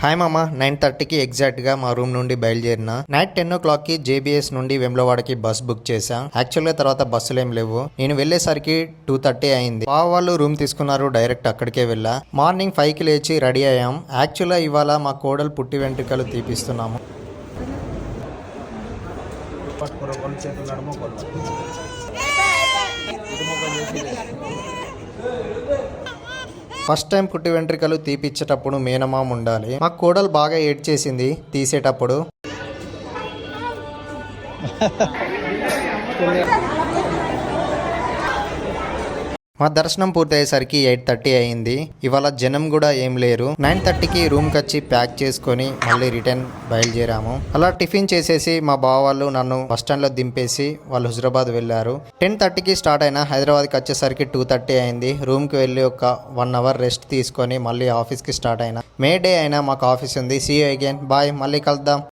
Hi మామ, 9:30కి ఎగ్జాక్ట్గా మా రూమ్ నుండి బయలుదేరిన. నైట్ 10 o'clockకి JBS నుండి వెమ్లవాడకి బస్ బుక్ చేశా. యాక్చువల్గా తర్వాత బస్సులు ఏం లేవు. నేను వెళ్ళేసరికి 2:30 అయింది. వాళ్ళు రూమ్ తీసుకున్నారు, డైరెక్ట్ అక్కడికే వెళ్ళా. మార్నింగ్ 5కి లేచి రెడీ అయ్యాం. యాక్చువల్గా ఇవాళ మా కోడలు పుట్టి వెంట్రుకలు తీపిస్తున్నాము. ఫస్ట్ టైం పుట్టి వెంట్రుకలు తీపిచ్చేటప్పుడు మేనమామ ఉండాలి. మా కోడలు బాగా ఏడ్చేసింది తీసేటప్పుడు. మా దర్శనం పూర్తయ్యేసరికి 8:30 అయింది. ఇవాళ జనం కూడా ఏం లేరు. 9:30కి రూమ్కి వచ్చి ప్యాక్ చేసుకొని మళ్ళీ రిటర్న్ బయలుదేరాము. అలా టిఫిన్ చేసేసి మా బావ వాళ్ళు నన్ను బస్ స్టాండ్లో దింపేసి వాళ్ళు హుజరాబాద్ వెళ్ళారు. 10:30కి స్టార్ట్ అయినా హైదరాబాద్కి వచ్చేసరికి 2:30 అయింది. రూమ్కి వెళ్ళి ఒక 1 hour రెస్ట్ తీసుకొని మళ్ళీ ఆఫీస్కి స్టార్ట్ అయినా. మే డే అయినా మాకు ఆఫీస్ ఉంది. సీ యూ అగైన్, బాయ్, మళ్ళీ కలుద్దాం.